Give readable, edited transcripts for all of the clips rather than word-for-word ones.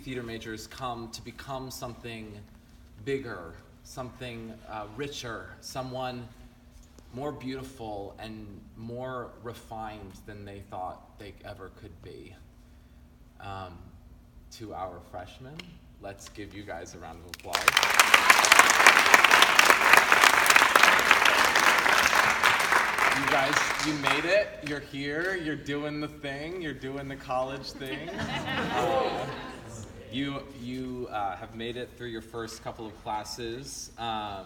theater majors come to become something bigger, something richer, someone more beautiful and more refined than they thought they ever could be. To our freshmen, let's give you guys a round of applause. You guys, you made it. You're here. You're doing the thing. You're doing the college thing. You have made it through your first couple of classes. I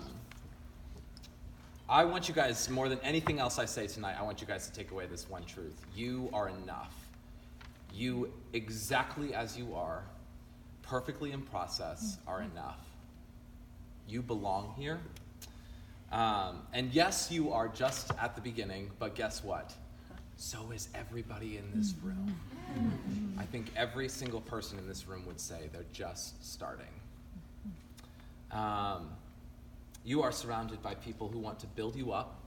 want you guys, more than anything else I say tonight, I want you guys to take away this one truth. You are enough. You, exactly as you are, perfectly in process, are enough. You belong here. And yes, you are just at the beginning, but guess what? So is everybody in this room. I think every single person in this room would say they're just starting. You are surrounded by people who want to build you up.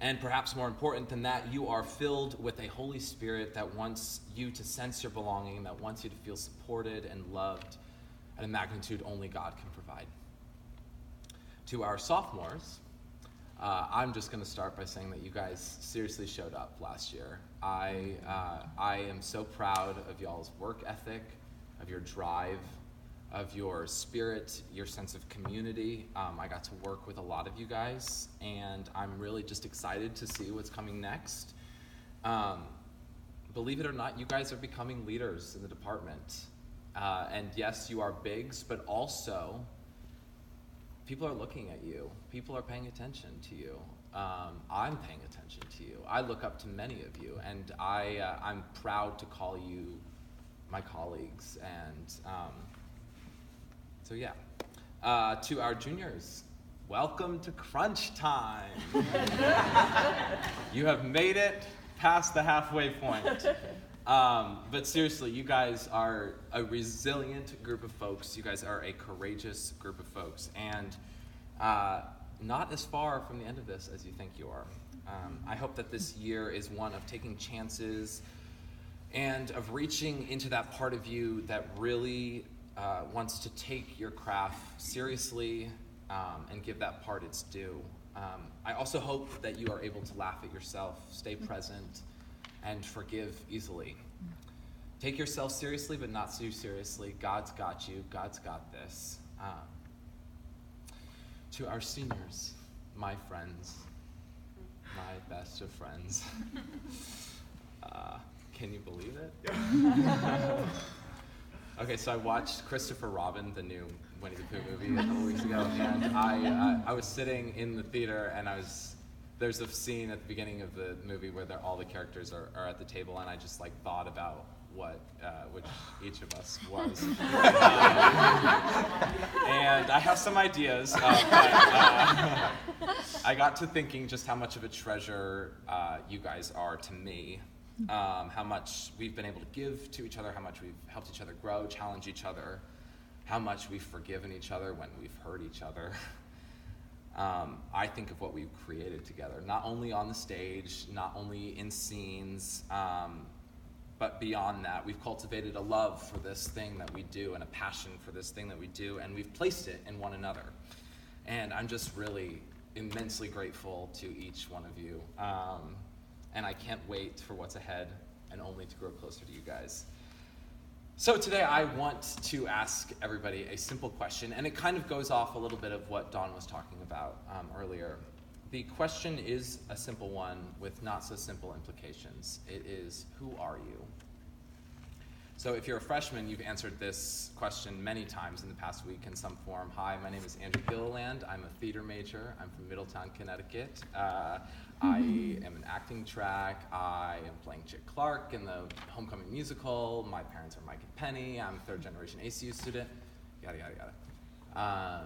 And perhaps more important than that, you are filled with a Holy Spirit that wants you to sense your belonging, that wants you to feel supported and loved at a magnitude only God can provide. To our sophomores, I'm just going to start by saying that you guys seriously showed up last year. I am so proud of y'all's work ethic, of your drive, of your spirit, your sense of community. I got to work with a lot of you guys, and I'm really just excited to see what's coming next. Believe it or not, you guys are becoming leaders in the department. And yes, you are bigs, but also people are looking at you. People are paying attention to you. I'm paying attention to you. I look up to many of you, and I'm proud to call you my colleagues. And so yeah, to our juniors, welcome to crunch time. You have made it past the halfway point. But seriously, you guys are a resilient group of folks. You guys are a courageous group of folks, and not as far from the end of this as you think you are. I hope that this year is one of taking chances and of reaching into that part of you that really wants to take your craft seriously and give that part its due. I also hope that you are able to laugh at yourself, stay present, and forgive easily. Take yourself seriously, but not too seriously. God's got you. God's got this. To our seniors, my friends, my best of friends. Can you believe it? Okay, so I watched Christopher Robin, the new Winnie the Pooh movie, a couple weeks ago, and I was sitting in the theater, and there's a scene at the beginning of the movie where all the characters are at the table, and I just thought about which each of us was. And I have some ideas, but I got to thinking just how much of a treasure you guys are to me, how much we've been able to give to each other, how much we've helped each other grow, challenge each other, how much we've forgiven each other when we've hurt each other. I think of what we've created together, not only on the stage, not only in scenes, but beyond that. We've cultivated a love for this thing that we do and a passion for this thing that we do, and we've placed it in one another. And I'm just really immensely grateful to each one of you. And I can't wait for what's ahead and only to grow closer to you guys. So today I want to ask everybody a simple question, and it kind of goes off a little bit of what Dawn was talking about earlier. The question is a simple one with not so simple implications. It is, who are you? So if you're a freshman, you've answered this question many times in the past week in some form. Hi, my name is Andrew Gilliland. I'm a theater major. I'm from Middletown, Connecticut. I am an acting track. I am playing Chick Clark in the Homecoming musical. My parents are Mike and Penny. I'm a third generation ACU student. Yada, yada, yada.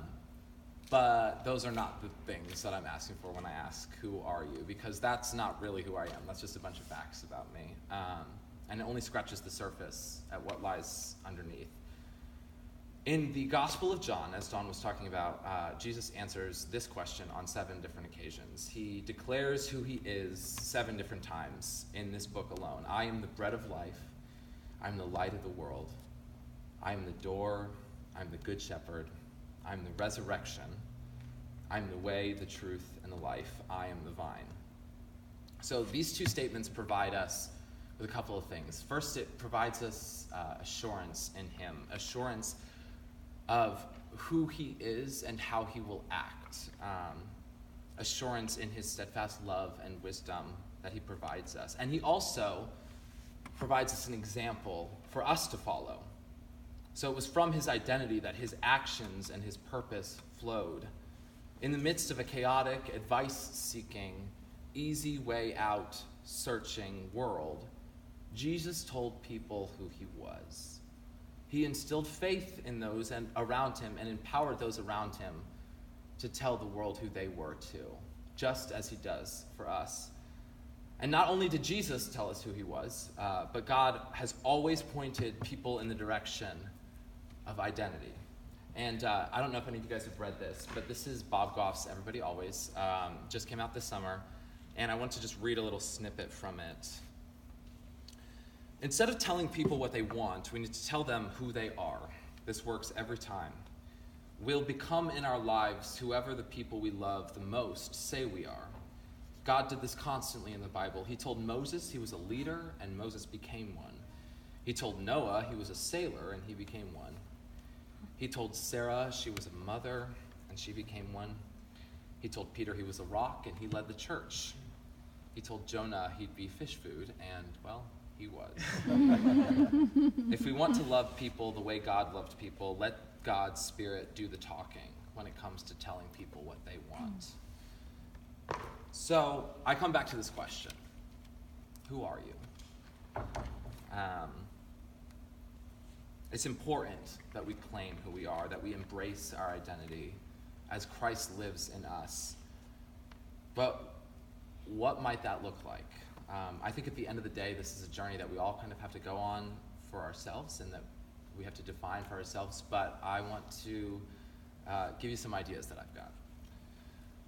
But those are not the things that I'm asking for when I ask, who are you? Because that's not really who I am. That's just a bunch of facts about me. And it only scratches the surface at what lies underneath. In the Gospel of John, as Dawn was talking about, Jesus answers this question on 7 different occasions. He declares who he is 7 different times in this book alone. I am the bread of life. I'm the light of the world. I am the door, I'm the good shepherd, I'm the resurrection, I'm the way, the truth, and the life, I am the vine. So these two statements provide us with a couple of things. First, it provides us assurance in him, assurance of who he is and how he will act, assurance in his steadfast love and wisdom that he provides us. And he also provides us an example for us to follow. So it was from his identity that his actions and his purpose flowed. In the midst of a chaotic, advice-seeking, easy way out, searching world, Jesus told people who he was. He instilled faith in those around him and empowered those around him to tell the world who they were too, just as he does for us. And not only did Jesus tell us who he was, but God has always pointed people in the direction of identity. And I don't know if any of you guys have read this, but this is Bob Goff's Everybody Always. Just came out this summer, and I want to just read a little snippet from it. Instead of telling people what they want, we need to tell them who they are. This works every time. We'll become in our lives whoever the people we love the most say we are. God did this constantly in the Bible. He told Moses he was a leader, and Moses became one. He told Noah he was a sailor, and he became one. He told Sarah she was a mother, and she became one. He told Peter he was a rock, and he led the church. He told Jonah he'd be fish food, and, well, he was. If we want to love people the way God loved people, let God's Spirit do the talking when it comes to telling people what they want. So I come back to this question. Who are you? It's important that we claim who we are, that we embrace our identity as Christ lives in us. But what might that look like? I think at the end of the day, this is a journey that we all kind of have to go on for ourselves and that we have to define for ourselves, but I want to give you some ideas that I've got.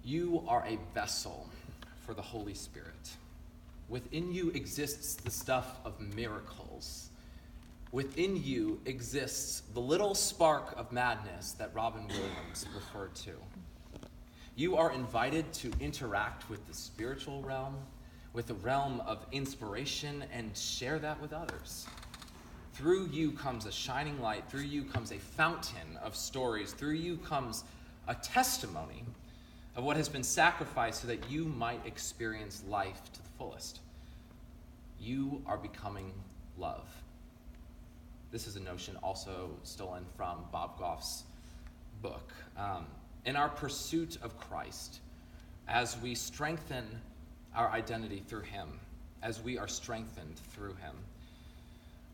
You are a vessel for the Holy Spirit. Within you exists the stuff of miracles. Within you exists the little spark of madness that Robin Williams referred to. You are invited to interact with the spiritual realm, with the realm of inspiration, and share that with others. Through you comes a shining light. Through you comes a fountain of stories. Through you comes a testimony of what has been sacrificed so that you might experience life to the fullest. You are becoming love. This is a notion also stolen from Bob Goff's book. In our pursuit of Christ, as we strengthen our identity through him, as we are strengthened through him,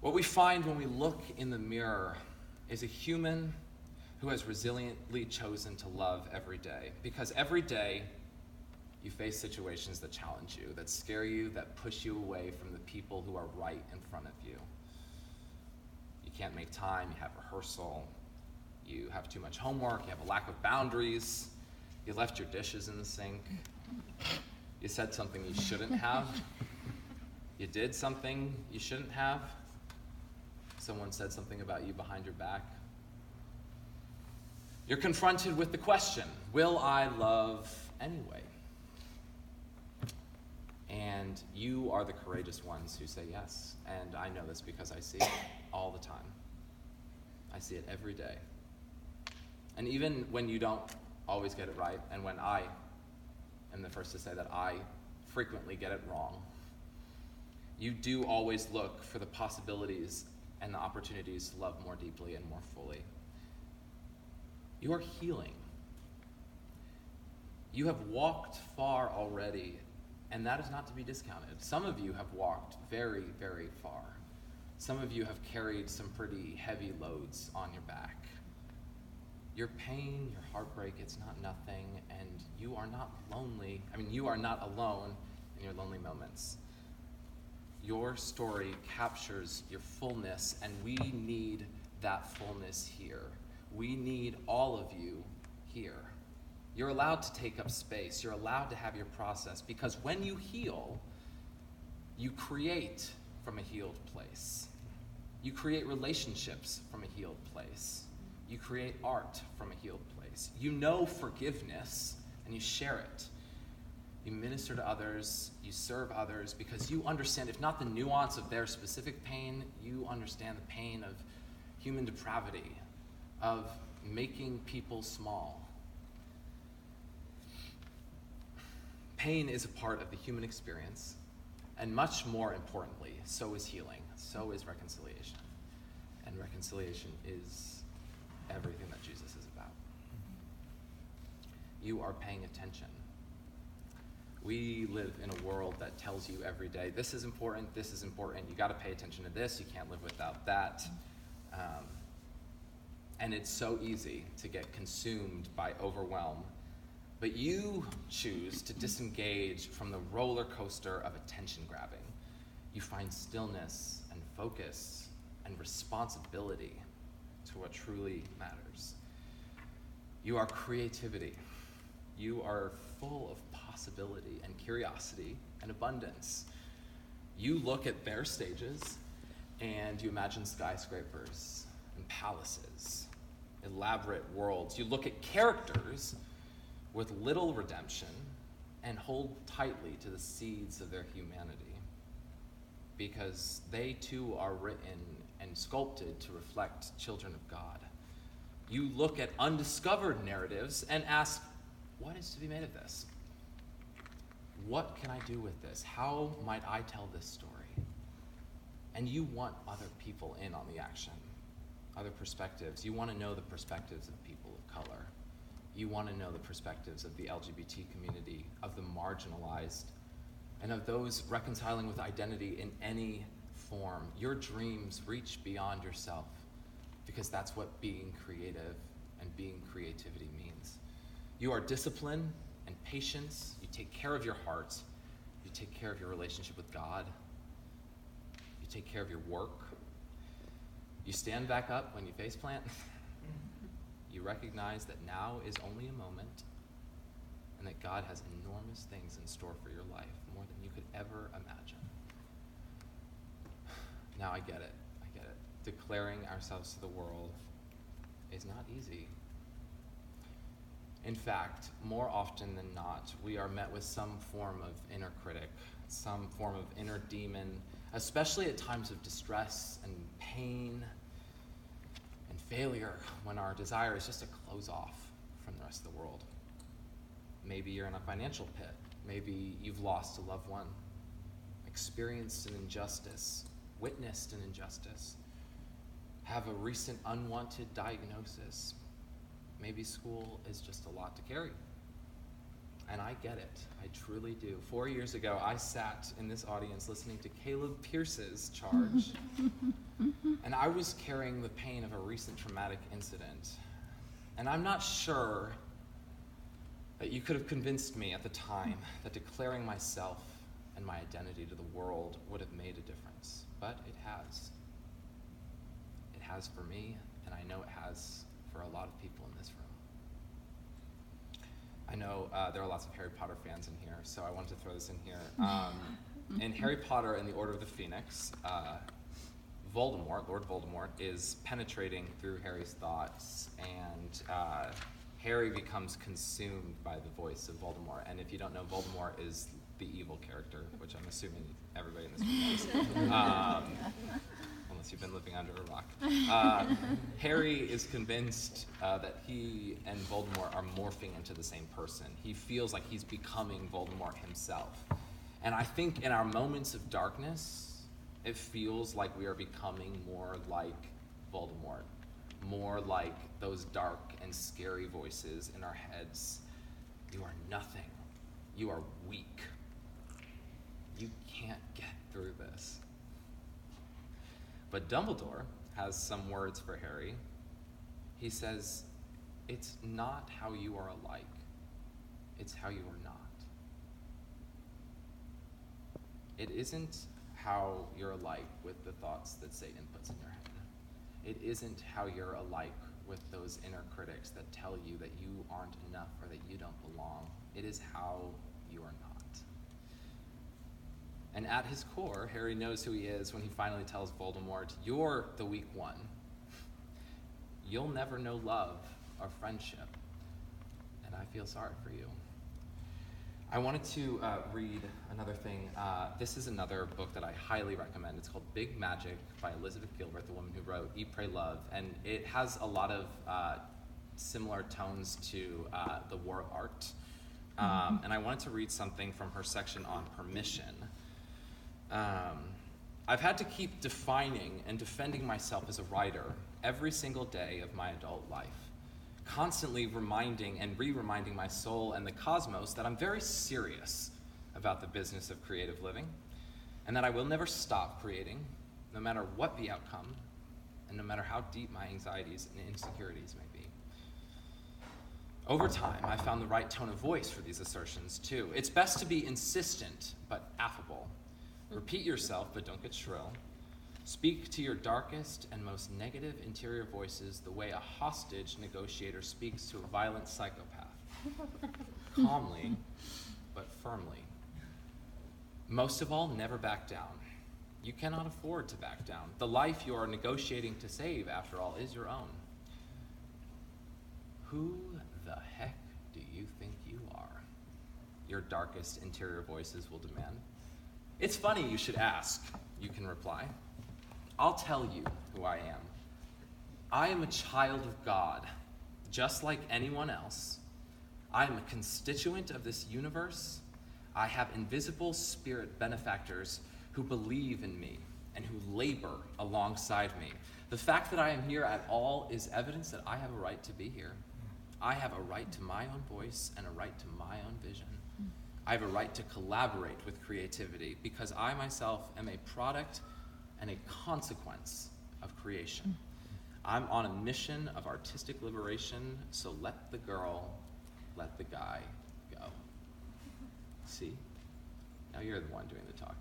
what we find when we look in the mirror is a human who has resiliently chosen to love every day. Because every day you face situations that challenge you, that scare you, that push you away from the people who are right in front of you. You can't make time, you have rehearsal, you have too much homework, you have a lack of boundaries, you left your dishes in the sink, you said something you shouldn't have, you did something you shouldn't have, someone said something about you behind your back. You're confronted with the question, will I love anyway? And you are the courageous ones who say yes. And I know this because I see it all the time. I see it every day. And even when you don't always get it right, and when I am the first to say that I frequently get it wrong, you do always look for the possibilities and the opportunities to love more deeply and more fully. You are healing. You have walked far already, and that is not to be discounted. Some of you have walked very, very far. Some of you have carried some pretty heavy loads on your back. Your pain, your heartbreak, it's not nothing, and you are not lonely. You are not alone in your lonely moments. Your story captures your fullness, and we need that fullness here. We need all of you here. You're allowed to take up space. You're allowed to have your process, because when you heal, you create from a healed place. You create relationships from a healed place. You create art from a healed place. You know forgiveness, and you share it. You minister to others, you serve others, because you understand, if not the nuance of their specific pain, you understand the pain of human depravity, of making people small. Pain is a part of the human experience, and much more importantly, so is healing, so is reconciliation. And reconciliation is everything that Jesus is about. You are paying attention. We live in a world that tells you every day, this is important, you got to pay attention to this, you can't live without that. And it's so easy to get consumed by overwhelm. But you choose to disengage from the roller coaster of attention grabbing. You find stillness and focus and responsibility to what truly matters. You are creativity. You are full of possibility and curiosity and abundance. You look at their stages and you imagine skyscrapers and palaces, elaborate worlds. You look at characters with little redemption and hold tightly to the seeds of their humanity, because they too are written and sculpted to reflect children of God. You look at undiscovered narratives and ask, what is to be made of this? What can I do with this? How might I tell this story? And you want other people in on the action, other perspectives. You want to know the perspectives of people of color. You want to know the perspectives of the LGBT community, of the marginalized, and of those reconciling with identity in any form. Your dreams reach beyond yourself, because that's what being creative and being creativity means. You are discipline and patience. You take care of your heart. You take care of your relationship with God. You take care of your work. You stand back up when you faceplant. You recognize that now is only a moment, and that God has enormous things in store for your life, more than you could ever imagine. Now I get it. Declaring ourselves to the world is not easy. In fact, more often than not, we are met with some form of inner critic, some form of inner demon, especially at times of distress and pain and failure, when our desire is just to close off from the rest of the world. Maybe you're in a financial pit. Maybe you've lost a loved one, experienced an injustice, witnessed an injustice, have a recent unwanted diagnosis. Maybe school is just a lot to carry. And I get it. I truly do. 4 years ago, I sat in this audience listening to Caleb Pierce's charge, and I was carrying the pain of a recent traumatic incident. And I'm not sure that you could have convinced me at the time that declaring myself and my identity to the world would have made a difference. But it has. It has for me, and I know it has for a lot of people in this room. I know there are lots of Harry Potter fans in here, so I wanted to throw this in here. In Harry Potter and the Order of the Phoenix, Voldemort, Lord Voldemort, is penetrating through Harry's thoughts, and Harry becomes consumed by the voice of Voldemort. And if you don't know, Voldemort is the evil character, which I'm assuming everybody in this room knows. Unless you've been living under a rock. Harry is convinced that he and Voldemort are morphing into the same person. He feels like he's becoming Voldemort himself. And I think in our moments of darkness, it feels like we are becoming more like Voldemort, more like those dark and scary voices in our heads. You are nothing. You are weak. You can't get through this. But Dumbledore has some words for Harry. He says, it's not how you are alike, it's how you are not. It isn't how you're alike with the thoughts that Satan puts in your head. It isn't how you're alike with those inner critics that tell you that you aren't enough or that you don't belong. It is how you are not. And at his core, Harry knows who he is when he finally tells Voldemort, "You're the weak one. You'll never know love or friendship, and I feel sorry for you." I wanted to read another thing. This is another book that I highly recommend. It's called Big Magic by Elizabeth Gilbert, the woman who wrote Eat, Pray, Love. And it has a lot of similar tones to The War of Art. And I wanted to read something from her section on permission. I've had to keep defining and defending myself as a writer every single day of my adult life, constantly reminding and re-reminding my soul and the cosmos that I'm very serious about the business of creative living, and that I will never stop creating, no matter what the outcome, and no matter how deep my anxieties and insecurities may be. Over time, I found the right tone of voice for these assertions, too. It's best to be insistent, but affable. Repeat yourself, but don't get shrill. Speak to your darkest and most negative interior voices the way a hostage negotiator speaks to a violent psychopath. Calmly, but firmly. Most of all, never back down. You cannot afford to back down. The life you are negotiating to save, after all, is your own. Who the heck do you think you are? Your darkest interior voices will demand. It's funny you should ask, you can reply. I'll tell you who I am. I am a child of God, just like anyone else. I am a constituent of this universe. I have invisible spirit benefactors who believe in me and who labor alongside me. The fact that I am here at all is evidence that I have a right to be here. I have a right to my own voice and a right to my own vision. I have a right to collaborate with creativity because I myself am a product and a consequence of creation. I'm on a mission of artistic liberation, so let the girl, let the guy go. See? Now you're the one doing the talking.